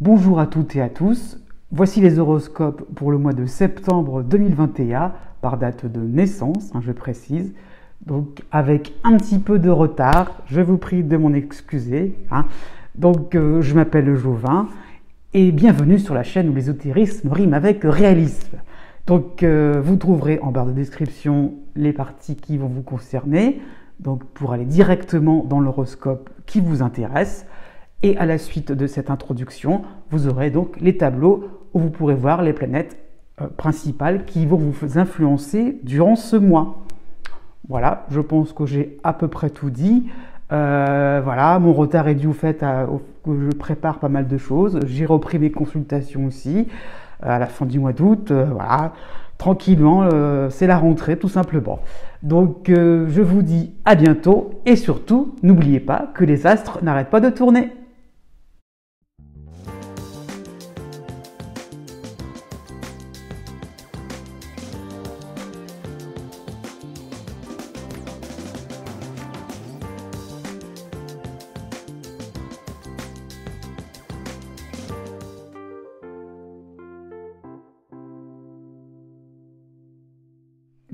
Bonjour à toutes et à tous, voici les horoscopes pour le mois de septembre 2021, par date de naissance, je précise, donc avec un petit peu de retard, je vous prie de m'en excuser. Donc je m'appelle Jovin et bienvenue sur la chaîne où l'ésotérisme rime avec réalisme. Donc vous trouverez en barre de description les parties qui vont vous concerner, donc pour aller directement dans l'horoscope qui vous intéresse. Et à la suite de cette introduction, vous aurez donc les tableaux où vous pourrez voir les planètes principales qui vont vous influencer durant ce mois. Voilà, je pense que j'ai à peu près tout dit. Voilà, mon retard est dû au fait que je prépare pas mal de choses. J'ai repris mes consultations aussi à la fin du mois d'août. Voilà, tranquillement, c'est la rentrée tout simplement. Donc je vous dis à bientôt et surtout, n'oubliez pas que les astres n'arrêtent pas de tourner.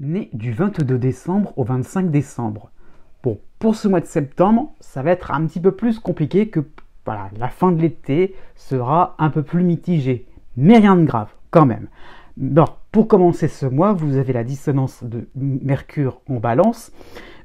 Né du 22 décembre au 25 décembre. Bon, pour ce mois de septembre, ça va être un petit peu plus compliqué que voilà, la fin de l'été sera un peu plus mitigée, mais rien de grave quand même. Bon, pour commencer ce mois, vous avez la dissonance de Mercure en Balance,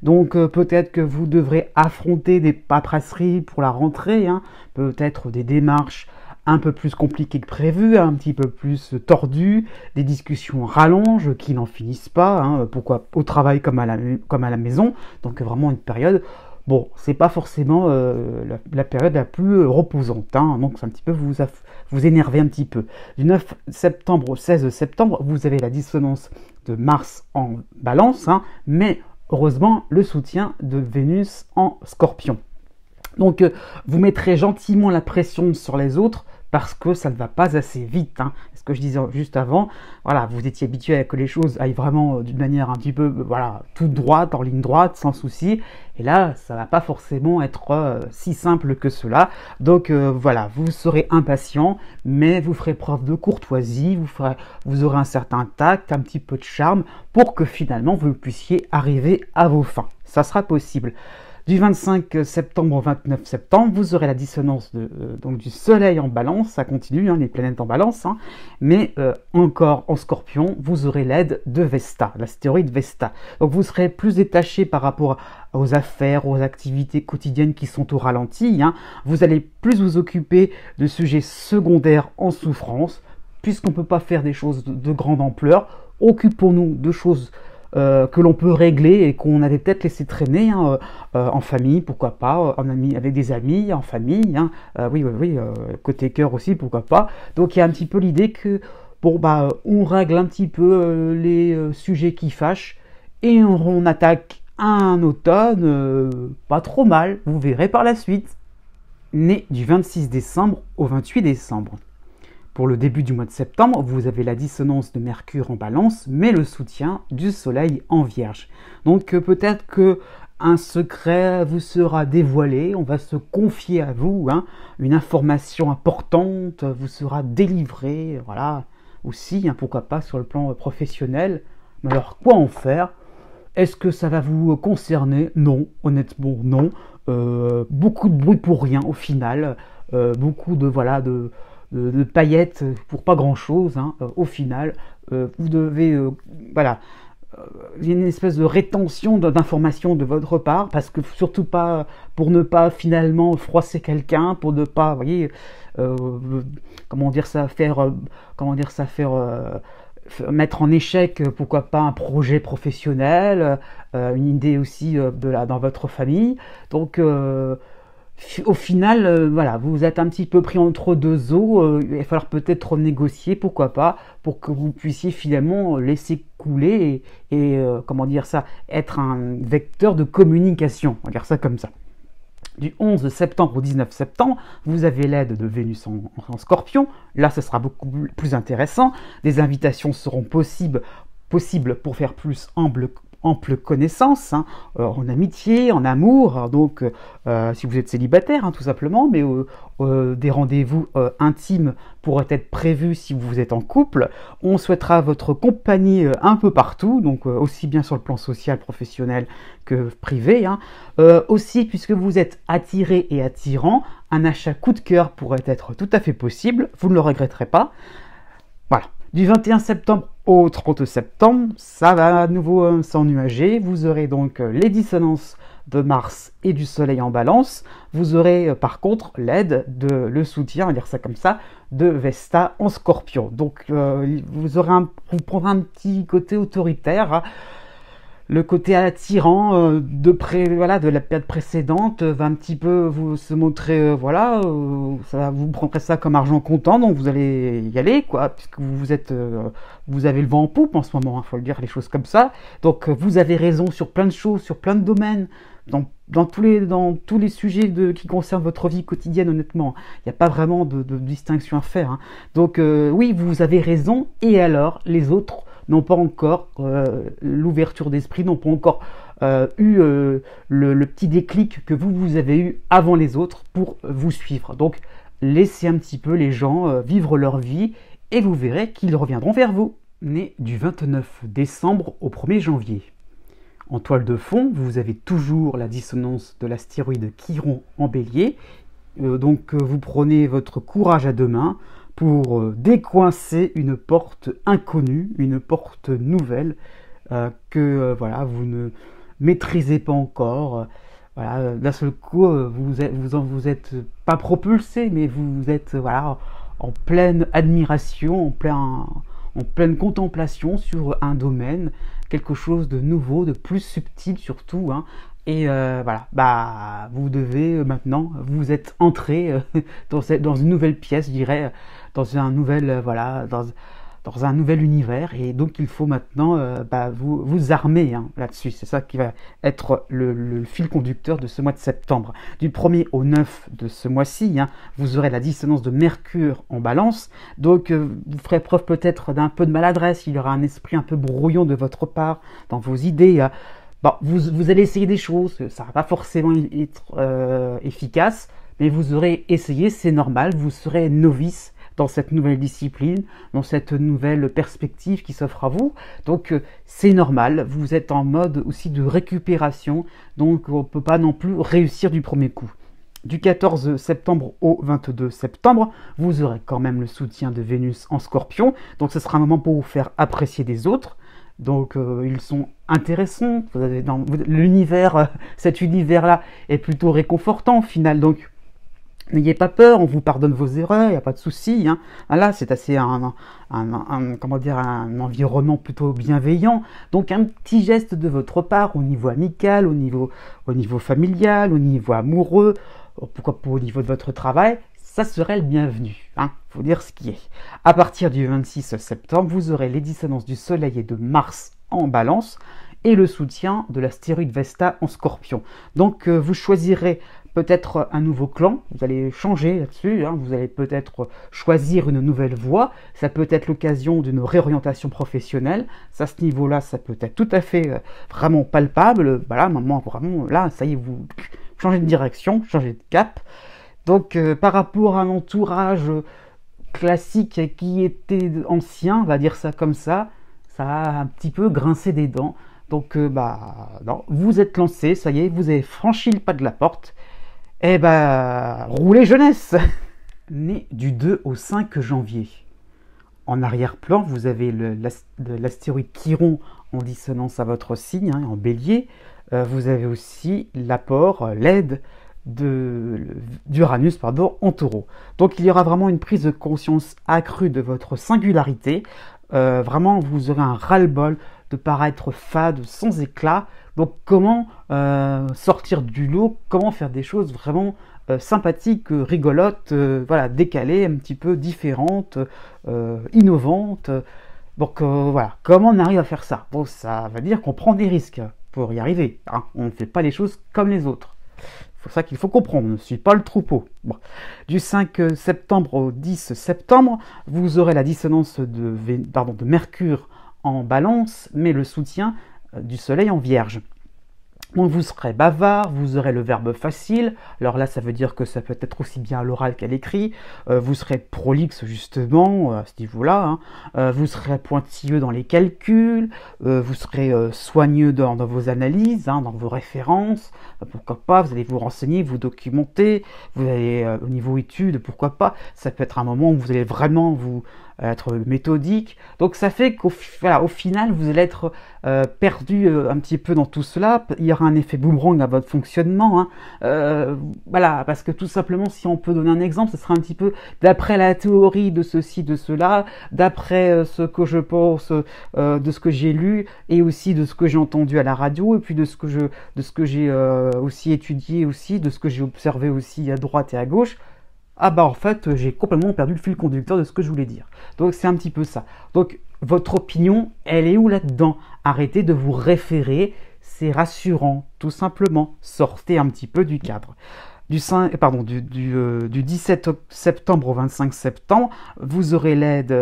donc peut-être que vous devrez affronter des paperasseries pour la rentrée, peut-être des démarches un peu plus compliqué que prévu, un petit peu plus tordu, des discussions rallonges qui n'en finissent pas, pourquoi au travail comme à la maison, donc vraiment une période, bon, c'est pas forcément la période la plus reposante, donc c'est un petit peu vous énerver un petit peu. Du 9 septembre au 16 septembre, vous avez la dissonance de Mars en Balance, mais heureusement le soutien de Vénus en Scorpion. Donc vous mettrez gentiment la pression sur les autres parce que ça ne va pas assez vite. Ce que je disais juste avant, voilà, vous étiez habitué à que les choses aillent vraiment d'une manière un petit peu, voilà, toute droite, en ligne droite, sans souci. Et là, ça ne va pas forcément être si simple que cela. Donc voilà, vous serez impatient, mais vous ferez preuve de courtoisie, vous aurez un certain tact, un petit peu de charme, pour que finalement vous puissiez arriver à vos fins. Ça sera possible. Du 25 septembre au 29 septembre, vous aurez la dissonance donc du Soleil en Balance, ça continue, les planètes en Balance, mais encore en Scorpion, vous aurez l'aide de Vesta, l'astéroïde Vesta. Donc vous serez plus détaché par rapport aux affaires, aux activités quotidiennes qui sont au ralenti. Vous allez plus vous occuper de sujets secondaires en souffrance, puisqu'on ne peut pas faire des choses de grande ampleur. Occupons-nous de choses que l'on peut régler et qu'on avait peut-être laissé traîner en famille, pourquoi pas, en ami, avec des amis, en famille, oui, côté cœur aussi, pourquoi pas. Donc il y a un petit peu l'idée que bon on règle un petit peu les sujets qui fâchent et on attaque un automne pas trop mal, vous verrez par la suite. Né du 26 décembre au 28 décembre. Pour le début du mois de septembre, vous avez la dissonance de Mercure en Balance, mais le soutien du Soleil en Vierge. Donc peut-être que un secret vous sera dévoilé, on va se confier à vous, une information importante vous sera délivrée, voilà, aussi, pourquoi pas sur le plan professionnel. Mais alors, quoi en faire? Est-ce que ça va vous concerner? Non, honnêtement, non. Beaucoup de bruit pour rien, au final. Beaucoup de paillettes pour pas grand chose, au final, vous devez, voilà, il y a une espèce de rétention d'informations de votre part, parce que surtout pas, pour ne pas finalement froisser quelqu'un, pour ne pas, vous voyez, mettre en échec, pourquoi pas, un projet professionnel, une idée aussi dans votre famille, donc au final, voilà, vous êtes un petit peu pris entre deux eaux, il va falloir peut-être négocier, pourquoi pas, pour que vous puissiez finalement laisser couler et être un vecteur de communication, on va dire ça comme ça. Du 11 septembre au 19 septembre, vous avez l'aide de Vénus en Scorpion, là ce sera beaucoup plus intéressant, des invitations seront possibles pour faire plus ample connaissance, hein, en amitié, en amour, donc si vous êtes célibataire, hein, tout simplement, mais des rendez-vous intimes pourraient être prévus si vous êtes en couple. On souhaitera votre compagnie un peu partout, donc aussi bien sur le plan social, professionnel que privé, hein. Aussi, puisque vous êtes attiré et attirant, un achat coup de cœur pourrait être tout à fait possible, vous ne le regretterez pas. Voilà. Du 21 septembre au 30 septembre, ça va à nouveau s'ennuager. Vous aurez donc les dissonances de Mars et du Soleil en Balance. Vous aurez par contre l'aide le soutien, on va dire ça comme ça, de Vesta en Scorpion. Donc vous prendrez un petit côté autoritaire, hein. Le côté attirant de la période précédente va un petit peu vous se montrer, vous prendrez ça comme argent comptant, donc vous allez y aller, quoi, puisque vous avez le vent en poupe en ce moment, faut le dire, les choses comme ça. Donc vous avez raison sur plein de choses, sur plein de domaines, dans tous les sujets qui concernent votre vie quotidienne, honnêtement. Il n'y a pas vraiment de distinction à faire, hein. Donc oui, vous avez raison, et alors les autres n'ont pas encore l'ouverture d'esprit, n'ont pas encore eu le petit déclic que vous avez eu avant les autres pour vous suivre. Donc laissez un petit peu les gens vivre leur vie et vous verrez qu'ils reviendront vers vous. Né du 29 décembre au 1er janvier. En toile de fond, vous avez toujours la dissonance de l'astéroïde Chiron en Bélier. Donc vous prenez votre courage à deux mains pour décoincer une porte inconnue, une porte nouvelle que vous ne maîtrisez pas encore. Voilà, d'un seul coup, vous êtes pas propulsé, mais vous êtes en pleine admiration, en pleine contemplation sur un domaine, quelque chose de nouveau, de plus subtil surtout, hein. Et vous devez maintenant, vous êtes entré dans une nouvelle pièce, je dirais, dans un nouvel dans un nouvel univers, et donc il faut maintenant vous armer, hein, là-dessus. C'est ça qui va être le fil conducteur de ce mois de septembre. Du 1er au 9 de ce mois-ci, hein, vous aurez la dissonance de Mercure en Balance, donc vous ferez preuve peut-être d'un peu de maladresse, il y aura un esprit un peu brouillon de votre part dans vos idées, hein. Bon, vous allez essayer des choses, ça va pas forcément être efficace, mais vous aurez essayé, c'est normal, vous serez novice dans cette nouvelle discipline, dans cette nouvelle perspective qui s'offre à vous. Donc c'est normal, vous êtes en mode aussi de récupération, donc on ne peut pas non plus réussir du premier coup. Du 14 septembre au 22 septembre, vous aurez quand même le soutien de Vénus en Scorpion, donc ce sera un moment pour vous faire apprécier des autres. Donc ils sont intéressants, vous avez dans l'univers, cet univers-là est plutôt réconfortant au final, donc n'ayez pas peur, on vous pardonne vos erreurs, il n'y a pas de souci, hein. Là, c'est assez un environnement plutôt bienveillant. Donc un petit geste de votre part au niveau amical, au niveau familial, au niveau amoureux, pourquoi pas au niveau de votre travail, ça serait le bienvenu, hein, faut dire ce qui est. À partir du 26 septembre, vous aurez les dissonances du Soleil et de Mars en Balance et le soutien de l'astéroïde Vesta en Scorpion. Donc vous choisirez peut-être un nouveau clan, vous allez changer là-dessus, hein, vous allez peut-être choisir une nouvelle voie, ça peut être l'occasion d'une réorientation professionnelle, ça, à ce niveau-là, ça peut être tout à fait vraiment palpable, voilà, maman, vraiment, là, ça y est, vous changez de direction, changez de cap. Donc par rapport à un entourage classique qui était ancien, on va dire ça comme ça a un petit peu grincé des dents. Donc non, vous êtes lancé, ça y est, vous avez franchi le pas de la porte. Eh roulez jeunesse. Né du 2 au 5 janvier. En arrière-plan, vous avez l'astéroïde Chiron en dissonance à votre signe, hein, en Bélier. Vous avez aussi l'apport, l'aide d'Uranus en Taureau. Donc il y aura vraiment une prise de conscience accrue de votre singularité. Vraiment, vous aurez un ras-le-bol de paraître fade, sans éclat. Donc comment sortir du lot, comment faire des choses vraiment sympathiques, rigolotes, décalées, un petit peu différentes, innovantes. Donc voilà, comment on arrive à faire ça? Bon, ça veut dire qu'on prend des risques pour y arriver, hein. On ne fait pas les choses comme les autres. C'est ça qu'il faut comprendre, on ne suit pas le troupeau. Bon. Du 5 septembre au 10 septembre, vous aurez la dissonance de Mercure en Balance, mais le soutien du soleil en Vierge. Donc vous serez bavard, vous aurez le verbe facile, alors là ça veut dire que ça peut être aussi bien à l'oral qu'à l'écrit, vous serez prolixe justement à ce niveau-là, hein. Vous serez pointilleux dans les calculs, vous serez soigneux dans vos analyses, hein, dans vos références, pourquoi pas, vous allez vous renseigner, vous documenter, vous allez au niveau études, pourquoi pas, ça peut être un moment où vous allez vraiment vous être méthodique, donc ça fait qu'au final vous allez être perdu un petit peu dans tout cela, il y aura un effet boomerang à votre fonctionnement, hein. Voilà, parce que tout simplement si on peut donner un exemple, ce sera un petit peu d'après la théorie de ceci, de cela, d'après ce que je pense, de ce que j'ai lu, et aussi de ce que j'ai entendu à la radio, et puis de ce que j'ai aussi étudié aussi, de ce que j'ai observé aussi à droite et à gauche. Ah bah en fait j'ai complètement perdu le fil conducteur de ce que je voulais dire. Donc c'est un petit peu ça. Donc votre opinion, elle est où là-dedans? Arrêtez de vous référer, c'est rassurant, tout simplement. Sortez un petit peu du cadre. Du 17 septembre au 25 septembre, vous aurez l'aide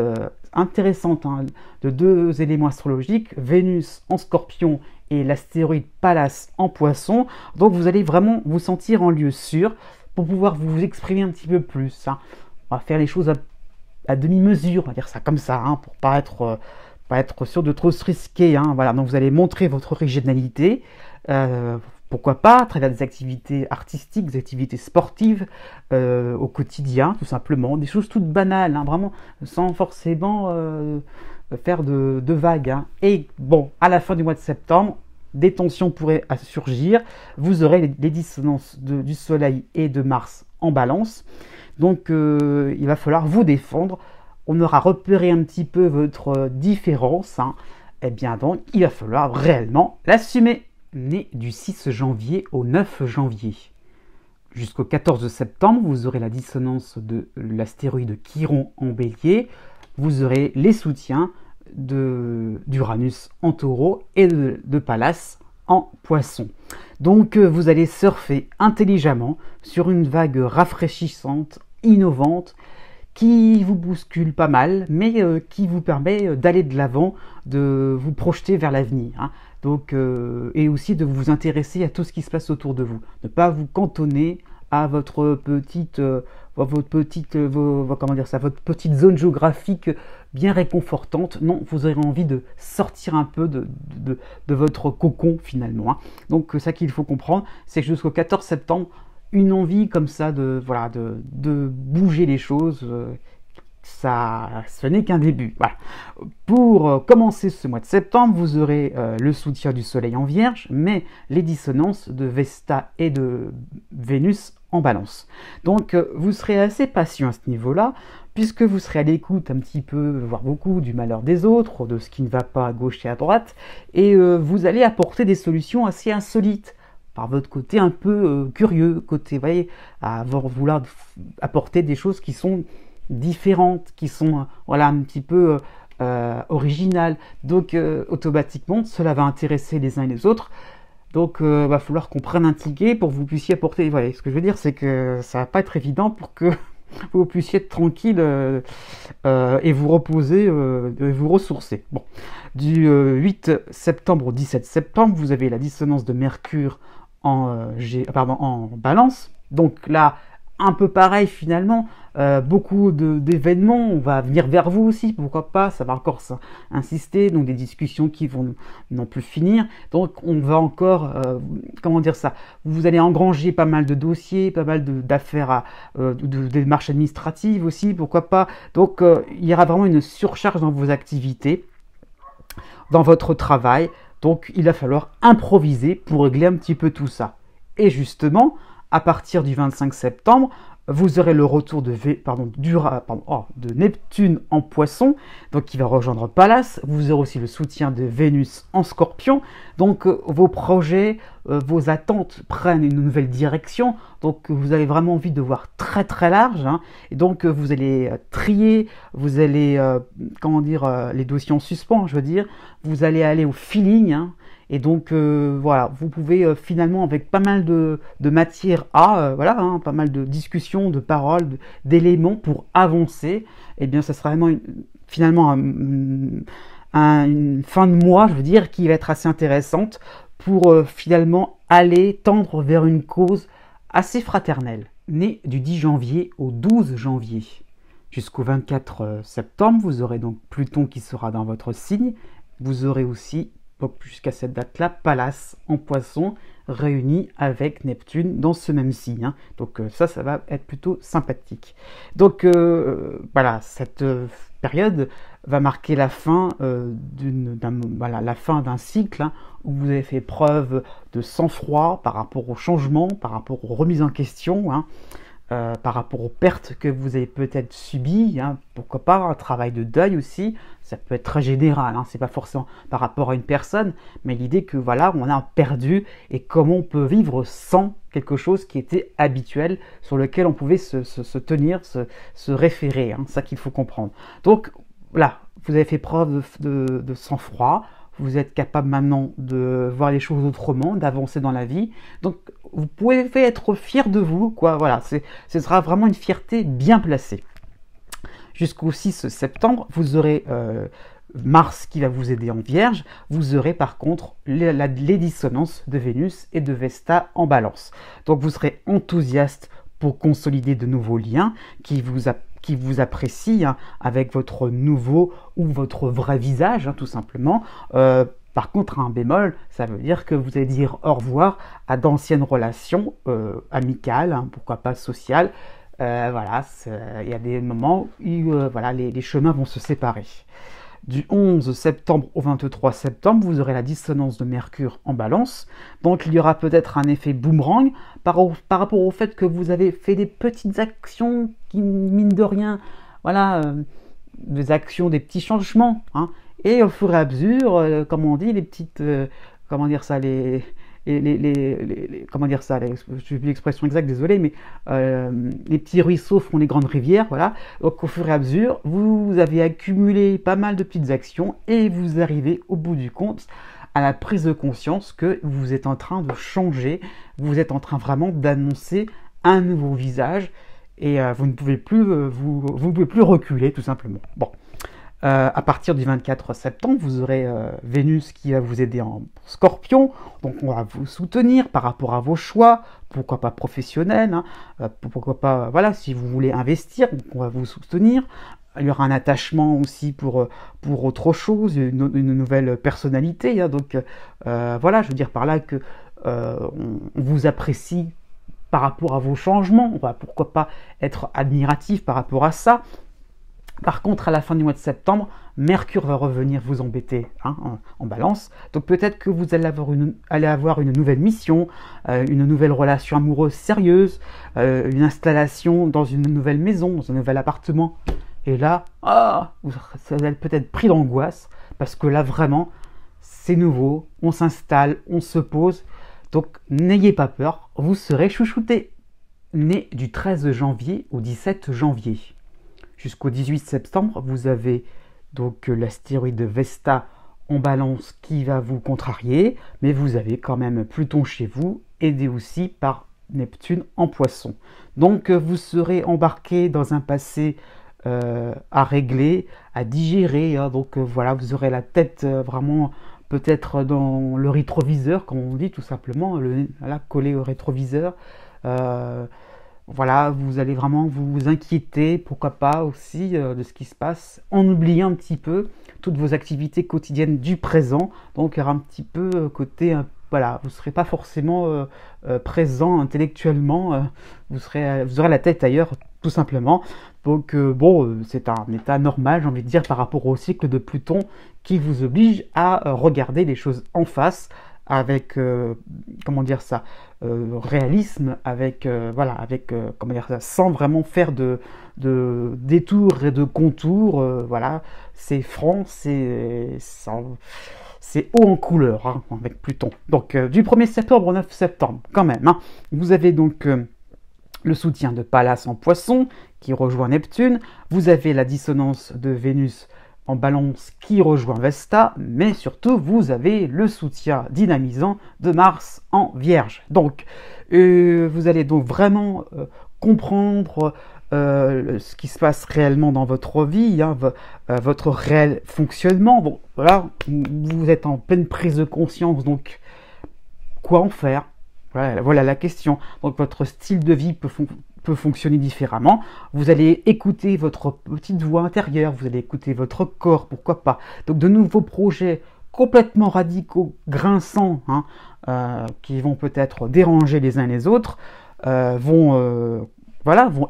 intéressante, hein, de deux éléments astrologiques, Vénus en Scorpion et l'astéroïde Pallas en Poisson. Donc vous allez vraiment vous sentir en lieu sûr, pour pouvoir vous exprimer un petit peu plus, hein. On va faire les choses à demi-mesure, on va dire ça comme ça, hein, pour pas être sûr de trop se risquer, hein. Voilà, donc vous allez montrer votre originalité, pourquoi pas, à travers des activités artistiques, des activités sportives, au quotidien, tout simplement, des choses toutes banales, hein, vraiment, sans forcément faire de vagues, hein. Et bon, à la fin du mois de septembre, des tensions pourraient surgir, vous aurez les dissonances du Soleil et de Mars en Balance, donc il va falloir vous défendre, on aura repéré un petit peu votre différence, hein. Et bien donc il va falloir réellement l'assumer. Né du 6 janvier au 9 janvier. Jusqu'au 14 septembre, vous aurez la dissonance de l'astéroïde Chiron en Bélier, vous aurez les soutiens d'Uranus en Taureau et de Pallas en Poisson. Donc vous allez surfer intelligemment sur une vague rafraîchissante, innovante, qui vous bouscule pas mal, mais qui vous permet d'aller de l'avant, de vous projeter vers l'avenir, hein. Donc, et aussi de vous intéresser à tout ce qui se passe autour de vous. Ne pas vous cantonner à votre petite zone géographique bien réconfortante. Non, vous aurez envie de sortir un peu de votre cocon finalement, hein. Donc ça qu'il faut comprendre, c'est que jusqu'au 14 septembre, une envie comme ça de bouger les choses, ce n'est qu'un début. Voilà. Pour commencer ce mois de septembre, vous aurez le soutien du Soleil en Vierge, mais les dissonances de Vesta et de Vénus en Balance. Donc vous serez assez patient à ce niveau-là, puisque vous serez à l'écoute un petit peu, voire beaucoup, du malheur des autres, de ce qui ne va pas à gauche et à droite, et vous allez apporter des solutions assez insolites, par votre côté un peu curieux, côté, vous voyez, à vouloir apporter des choses qui sont différentes, qui sont voilà, un petit peu originales. Donc automatiquement, cela va intéresser les uns et les autres. Donc va falloir qu'on prenne un ticket pour que vous puissiez apporter. Voilà, ce que je veux dire, c'est que ça va pas être évident pour que vous puissiez être tranquille et vous reposer et vous ressourcer. Bon. Du 8 septembre au 17 septembre, vous avez la dissonance de Mercure en Balance. Donc là, un peu pareil finalement, beaucoup d'événements, on va venir vers vous aussi, pourquoi pas, ça va encore insister, donc des discussions qui vont non plus finir, donc on va encore, comment dire ça, vous allez engranger pas mal de dossiers, pas mal d'affaires, de démarches administratives aussi, pourquoi pas, donc il y aura vraiment une surcharge dans vos activités, dans votre travail, donc il va falloir improviser pour régler un petit peu tout ça. Et justement, à partir du 25 septembre, vous aurez le retour de Neptune en Poisson, donc qui va rejoindre Pallas. Vous aurez aussi le soutien de Vénus en Scorpion. Donc vos projets, vos attentes prennent une nouvelle direction. Donc vous avez vraiment envie de voir très très large, hein. Et donc vous allez trier, vous allez les dossiers en suspens, je veux dire. Vous allez aller au feeling, hein. Et donc voilà, vous pouvez finalement, avec pas mal de matière voilà, hein, pas mal de discussions, de paroles, d'éléments pour avancer, et bien ça sera vraiment finalement une fin de mois, je veux dire, qui va être assez intéressante pour finalement aller tendre vers une cause assez fraternelle. Né du 10 janvier au 12 janvier jusqu'au 24 septembre, vous aurez donc Pluton qui sera dans votre signe. Vous aurez aussi, donc jusqu'à cette date-là, Pallas en Poisson réuni avec Neptune dans ce même signe. Hein. Donc ça va être plutôt sympathique. Donc voilà, cette période va marquer la fin la fin d'un cycle, hein, où vous avez fait preuve de sang-froid par rapport au changement, par rapport aux remises en question, hein, par rapport aux pertes que vous avez peut-être subies, hein, pourquoi pas un travail de deuil aussi, ça peut être très général, hein, c'est pas forcément par rapport à une personne, mais l'idée que voilà, on a perdu et comment on peut vivre sans quelque chose qui était habituel, sur lequel on pouvait se tenir, se référer, hein, c'est ça qu'il faut comprendre. Donc voilà, vous avez fait preuve de sang-froid, vous êtes capable maintenant de voir les choses autrement, d'avancer dans la vie. Donc, vous pouvez être fier de vous, quoi. Voilà, ce sera vraiment une fierté bien placée. Jusqu'au 6 septembre, vous aurez Mars qui va vous aider en Vierge. Vous aurez par contre les dissonances de Vénus et de Vesta en Balance. Donc, vous serez enthousiaste pour consolider de nouveaux liens qui vous apprécient, hein, avec votre nouveau ou votre vrai visage, hein, tout simplement. Par contre, un bémol, ça veut dire que vous allez dire au revoir à d'anciennes relations amicales, hein, pourquoi pas sociales. Voilà, il y a des moments où voilà, les chemins vont se séparer. Du 11 septembre au 23 septembre, vous aurez la dissonance de Mercure en Balance. Donc il y aura peut-être un effet boomerang par rapport au fait que vous avez fait des petites actions qui, mine de rien, voilà, des actions, des petits changements. Hein, et au fur et à mesure, comme on dit, les petites, comment dire ça, comment dire ça, je n'ai plus l'expression exacte, désolé, mais les petits ruisseaux font les grandes rivières, voilà. Donc au fur et à mesure, vous avez accumulé pas mal de petites actions et vous arrivez au bout du compte à la prise de conscience que vous êtes en train de changer, vous êtes en train vraiment d'annoncer un nouveau visage et vous ne pouvez plus, vous ne pouvez plus reculer tout simplement. Bon. À partir du 24 septembre, vous aurez Vénus qui va vous aider en Scorpion, donc on va vous soutenir par rapport à vos choix, pourquoi pas professionnels, hein, pourquoi pas, voilà, si vous voulez investir, on va vous soutenir. Il y aura un attachement aussi pour autre chose, une nouvelle personnalité, hein, donc voilà, je veux dire par là que on vous apprécie par rapport à vos changements, on va pourquoi pas être admiratif par rapport à ça. Par contre, à la fin du mois de septembre, Mercure va revenir vous embêter, hein, en Balance. Donc peut-être que vous allez avoir une nouvelle mission, une nouvelle relation amoureuse sérieuse, une installation dans une nouvelle maison, dans un nouvel appartement. Et là, vous allez peut-être pris d'angoisse, parce que là vraiment, c'est nouveau, on s'installe, on se pose. Donc n'ayez pas peur, vous serez chouchouté. Né du 13 janvier au 17 janvier. Jusqu'au 18 septembre, vous avez donc l'astéroïde Vesta en Balance qui va vous contrarier, mais vous avez quand même Pluton chez vous, aidé aussi par Neptune en Poisson. Donc vous serez embarqué dans un passé à régler, à digérer, hein, donc voilà, vous aurez la tête vraiment peut-être dans le rétroviseur, comme on dit tout simplement, là, collé au rétroviseur. Voilà, vous allez vraiment vous inquiéter, pourquoi pas aussi, de ce qui se passe, en oubliant un petit peu toutes vos activités quotidiennes du présent. Donc il y aura un petit peu côté, voilà, vous ne serez pas forcément présent intellectuellement, vous aurez la tête ailleurs, tout simplement. Donc bon, c'est un état normal, j'ai envie de dire, par rapport au cycle de Pluton qui vous oblige à regarder les choses en face, avec comment dire ça, réalisme, avec voilà, avec comment dire ça, sans vraiment faire de détours et de contours, voilà, c'est franc, c'est haut en couleur, hein, avec Pluton. Donc du 1er septembre au 9 septembre quand même, hein, vous avez donc le soutien de Pallas en Poisson qui rejoint Neptune, vous avez la dissonance de Vénus en Balance qui rejoint Vesta, mais surtout vous avez le soutien dynamisant de Mars en Vierge. Donc vous allez donc vraiment comprendre ce qui se passe réellement dans votre vie, hein, votre réel fonctionnement. Bon, voilà, vous êtes en pleine prise de conscience, donc quoi en faire? Voilà la question. Donc votre style de vie peut fonctionner différemment. Vous allez écouter votre petite voix intérieure, vous allez écouter votre corps, pourquoi pas. Donc de nouveaux projets complètement radicaux, grinçants, hein, qui vont peut-être déranger les uns les autres, vont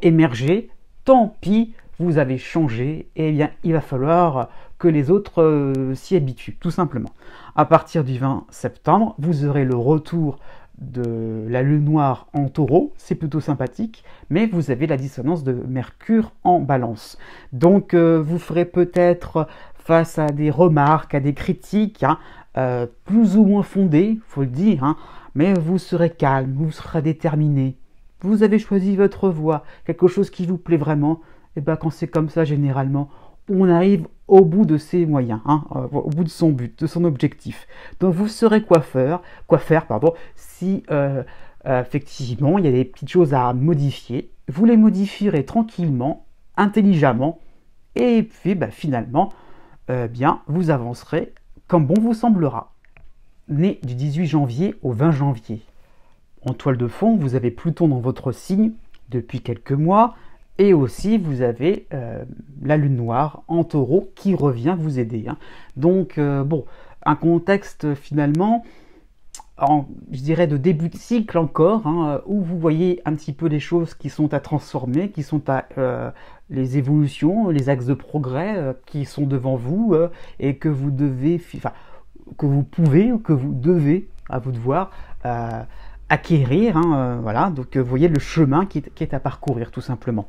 émerger. Tant pis, vous avez changé, et bien il va falloir que les autres s'y habituent, tout simplement. À partir du 20 septembre, vous aurez le retour de la lune noire en taureau, c'est plutôt sympathique, mais vous avez la dissonance de Mercure en balance. Donc vous ferez peut-être face à des remarques, à des critiques, hein, plus ou moins fondées, faut le dire, hein, mais vous serez calme, vous serez déterminé. Vous avez choisi votre voie, quelque chose qui vous plaît vraiment, et bien quand c'est comme ça, généralement, on arrive au bout de ses moyens, hein, au bout de son but, de son objectif. Donc vous saurez quoi faire, si effectivement il y a des petites choses à modifier. Vous les modifierez tranquillement, intelligemment, et puis finalement, vous avancerez comme bon vous semblera. Né du 18 janvier au 20 janvier. En toile de fond, vous avez Pluton dans votre signe depuis quelques mois, et aussi vous avez la lune noire en taureau qui revient vous aider, hein. Donc un contexte finalement, je dirais de début de cycle encore, hein, où vous voyez un petit peu les choses qui sont à transformer, qui sont à les évolutions, les axes de progrès qui sont devant vous, et que vous devez, que vous pouvez ou que vous devez, à vous de voir, acquérir, hein, voilà. Donc vous voyez le chemin qui est à parcourir, tout simplement.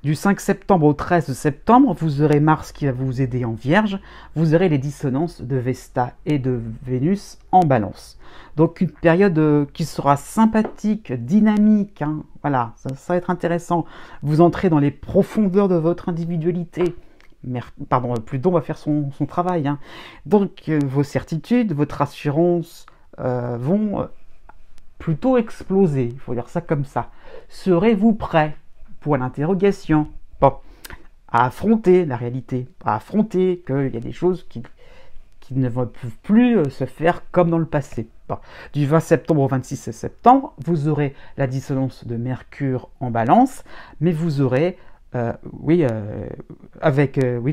Du 5 septembre au 13 septembre, vous aurez Mars qui va vous aider en Vierge, vous aurez les dissonances de Vesta et de Vénus en Balance. Donc une période qui sera sympathique, dynamique, hein, voilà, ça va être intéressant. Vous entrez dans les profondeurs de votre individualité. Pluton va faire son travail, hein. Donc vos certitudes, votre assurance vont plutôt exploser, il faut dire ça comme ça. Serez-vous prêt, pour l'interrogation, à affronter la réalité, à affronter qu'il y a des choses qui ne vont plus se faire comme dans le passé. Du 20 septembre au 26 septembre, vous aurez la dissonance de Mercure en Balance, mais vous aurez,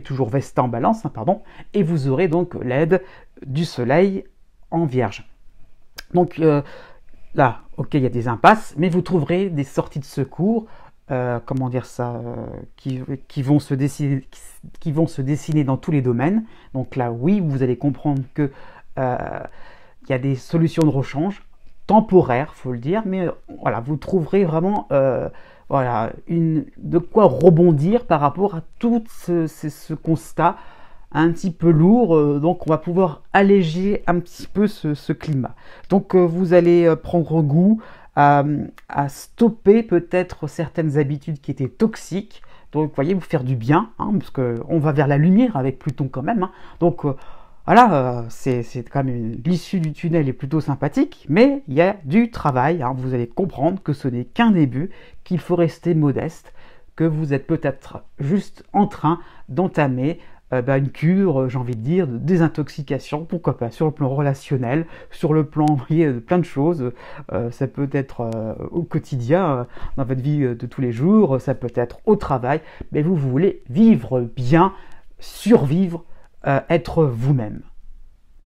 toujours Vesta en Balance, hein, et vous aurez donc l'aide du Soleil en Vierge. Donc là, ok, il y a des impasses, mais vous trouverez des sorties de secours, qui vont se dessiner dans tous les domaines. Donc là, oui, vous allez comprendre que il y a des solutions de rechange temporaires, faut le dire, mais voilà, vous trouverez vraiment de quoi rebondir par rapport à tout ce constat un petit peu lourd, donc on va pouvoir alléger un petit peu ce climat. Donc vous allez prendre goût à stopper peut-être certaines habitudes qui étaient toxiques. Donc vous voyez, vous faire du bien, hein, parce qu'on va vers la lumière avec Pluton quand même, hein. Donc c'est quand même l'issue du tunnel est plutôt sympathique, mais il y a du travail, hein. Vous allez comprendre que ce n'est qu'un début, qu'il faut rester modeste, que vous êtes peut-être juste en train d'entamer une cure, j'ai envie de dire, de désintoxication, pourquoi pas, sur le plan relationnel, sur le plan de plein de choses. Ça peut être au quotidien, dans votre vie de tous les jours, ça peut être au travail, mais vous voulez vivre bien, survivre, être vous-même.